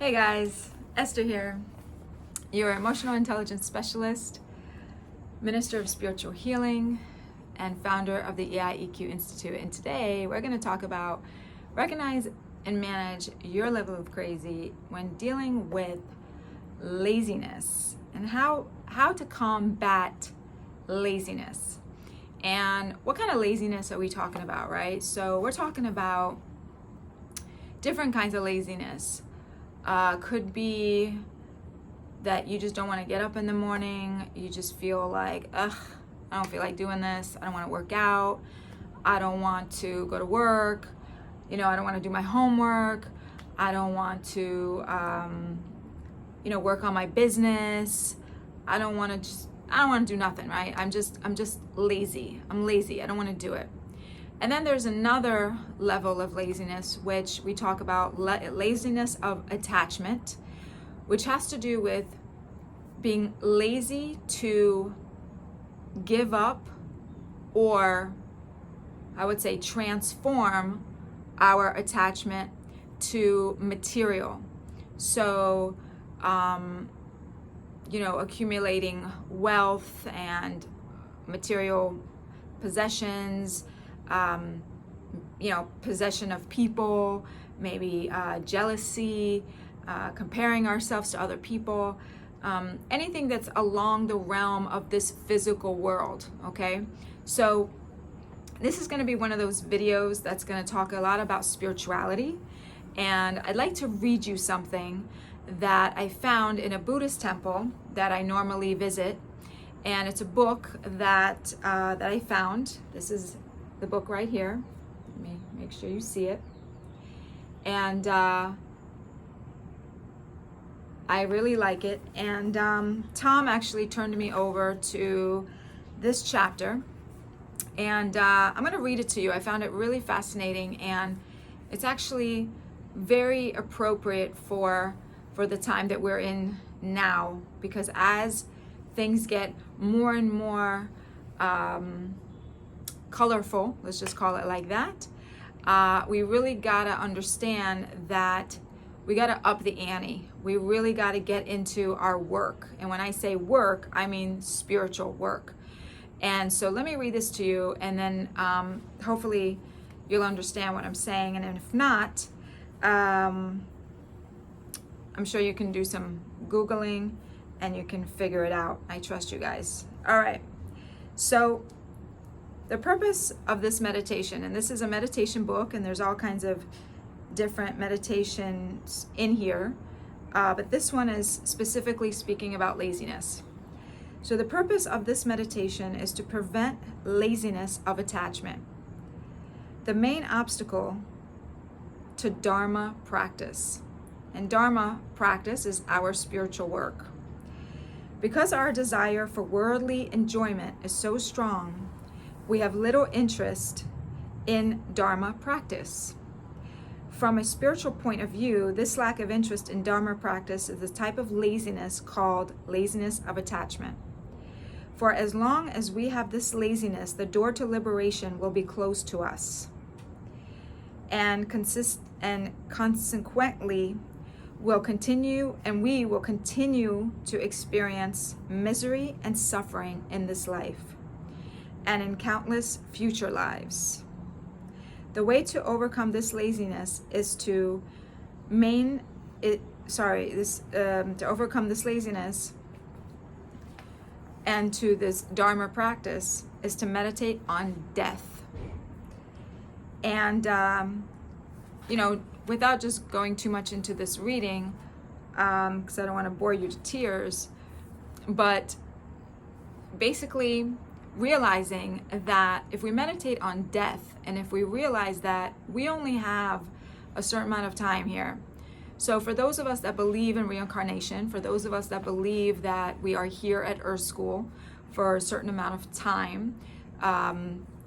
Hey guys, Esther here, your emotional intelligence specialist, minister of spiritual healing, and founder of the EQ Institute. And today we're going to talk about recognize and manage your level of crazy when dealing with laziness and how to combat laziness. And what kind of laziness are we talking about, right? So we're talking about different kinds of laziness. Could be that you just don't want to get up in the morning. You just feel like, I don't feel like doing this. I don't want to work out. I don't want to go to work. I don't want to do my homework. I don't want to, work on my business. I don't want to do nothing, right? I'm just lazy. I'm lazy. I don't want to do it. And then there's another level of laziness, which we talk about laziness of attachment, which has to do with being lazy to give up, or I would say transform our attachment to material. So, accumulating wealth and material possessions, possession of people, maybe jealousy, comparing ourselves to other people, anything that's along the realm of this physical world, okay? So this is going to be one of those videos that's going to talk a lot about spirituality, and I'd like to read you something that I found in a Buddhist temple that I normally visit, and it's a book that I found. This is the book right here. Let me make sure you see it. And I really like it. And Tom actually turned me over to this chapter. And I'm going to read it to you. I found it really fascinating, and it's actually very appropriate for the time that we're in now, because as things get more and more colorful, let's just call it like that, we really gotta understand that we gotta up the ante. We really gotta get into our work. And when I say work, I mean spiritual work. And so let me read this to you, and then hopefully you'll understand what I'm saying. And if not, I'm sure you can do some Googling and you can figure it out. I trust you guys. All right. So the purpose of this meditation, and this is a meditation book, and there's all kinds of different meditations in here, but this one is specifically speaking about laziness. So the purpose of this meditation is to prevent laziness of attachment, the main obstacle to Dharma practice. And Dharma practice is our spiritual work. Because our desire for worldly enjoyment is so strong, we have little interest in Dharma practice. From a spiritual point of view, this lack of interest in Dharma practice is the type of laziness called laziness of attachment. For as long as we have this laziness, the door to liberation will be closed to us. And consequently, we will continue to experience misery and suffering in this life and in countless future lives. The way to overcome this laziness is to overcome this laziness and to this Dharma practice is to meditate on death. And without just going too much into this reading, because I don't want to bore you to tears, but basically realizing that if we meditate on death, and if we realize that we only have a certain amount of time here. So for those of us that believe in reincarnation, for those of us that believe that we are here at Earth School for a certain amount of time,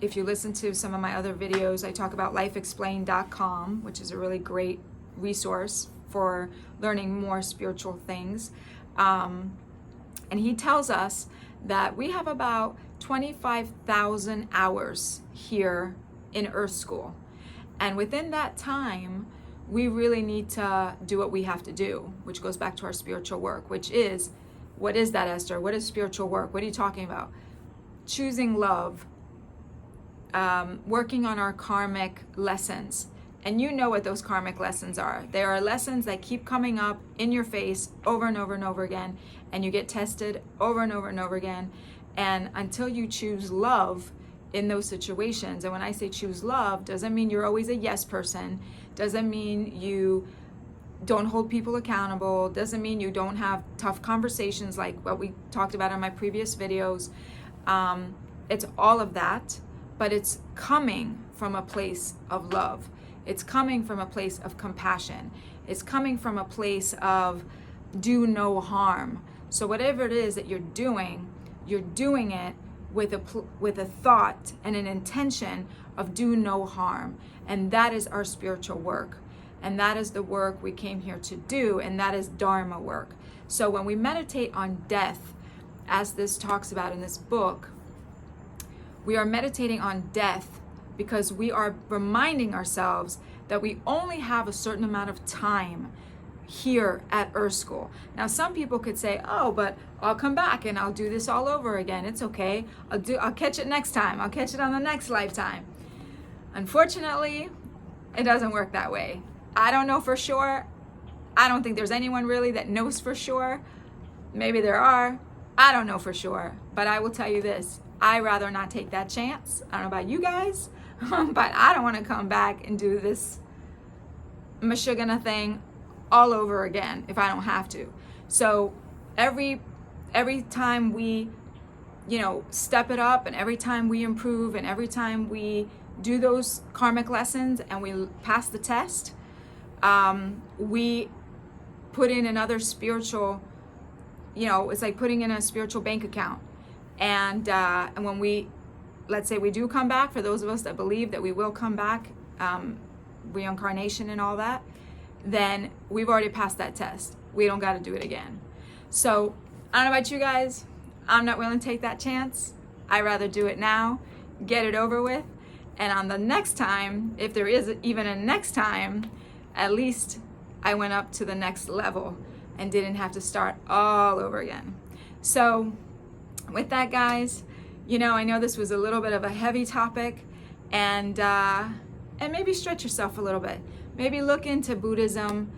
if you listen to some of my other videos, I talk about lifeexplained.com, which is a really great resource for learning more spiritual things. And he tells us that we have about 25,000 hours here in Earth School. And within that time, we really need to do what we have to do, which goes back to our spiritual work, which is, what is that, Esther? What is spiritual work? What are you talking about? Choosing love, working on our karmic lessons. And you know what those karmic lessons are. They are lessons that keep coming up in your face over and over and over again, and you get tested over and over and over again. And until you choose love in those situations, and when I say choose love, doesn't mean you're always a yes person, doesn't mean you don't hold people accountable, doesn't mean you don't have tough conversations like what we talked about in my previous videos. It's all of that, but it's coming from a place of love. It's coming from a place of compassion. It's coming from a place of do no harm. So whatever it is that you're doing it with a thought and an intention of do no harm. And that is our spiritual work. And that is the work we came here to do, and that is Dharma work. So when we meditate on death, as this talks about in this book, we are meditating on death because we are reminding ourselves that we only have a certain amount of time here at Earth School. Now, some people could say, oh, but I'll come back and I'll do this all over again. It's okay. I'll catch it next time. I'll catch it on the next lifetime. Unfortunately, it doesn't work that way. I don't know for sure. I don't think there's anyone really that knows for sure. Maybe there are. I don't know for sure. But I will tell you this. I'd rather not take that chance. I don't know about you guys, but I don't want to come back and do this Meshuggah thing all over again if I don't have to. So every time we, step it up, and every time we improve, and every time we do those karmic lessons and we pass the test, we put in another spiritual, it's like putting in a spiritual bank account. And when we, let's say we do come back, for those of us that believe that we will come back, reincarnation and all that, then we've already passed that test. We don't got to do it again. So I don't know about you guys. I'm not willing to take that chance. I'd rather do it now, get it over with. And on the next time, if there is even a next time, at least I went up to the next level and didn't have to start all over again. So with that, guys, I know this was a little bit of a heavy topic, and maybe stretch yourself a little bit. Maybe look into Buddhism,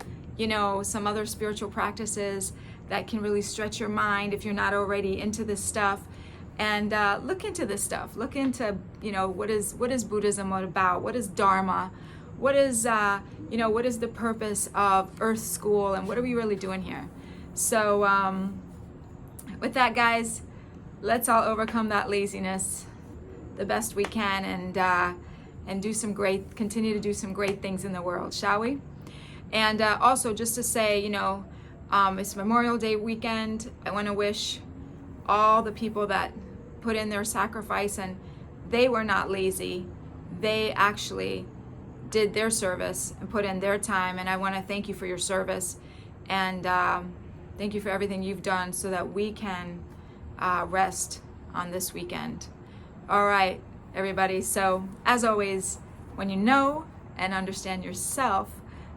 some other spiritual practices that can really stretch your mind if you're not already into this stuff. And look into this stuff. Look into, what is Buddhism about? What is Dharma? What is, what is the purpose of Earth School, and what are we really doing here? So with that, guys, let's all overcome that laziness the best we can, and continue to do some great things in the world, shall we? And also, just to say, it's Memorial Day weekend. I want to wish all the people that put in their sacrifice, and they were not lazy. They actually did their service and put in their time, and I want to thank you for your service, and thank you for everything you've done so that we can rest on this weekend. All right, everybody. So as always, when you know and understand yourself,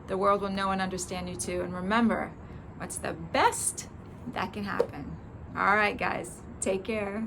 the world will know and understand you too. And remember, what's the best that can happen? All right, guys, take care.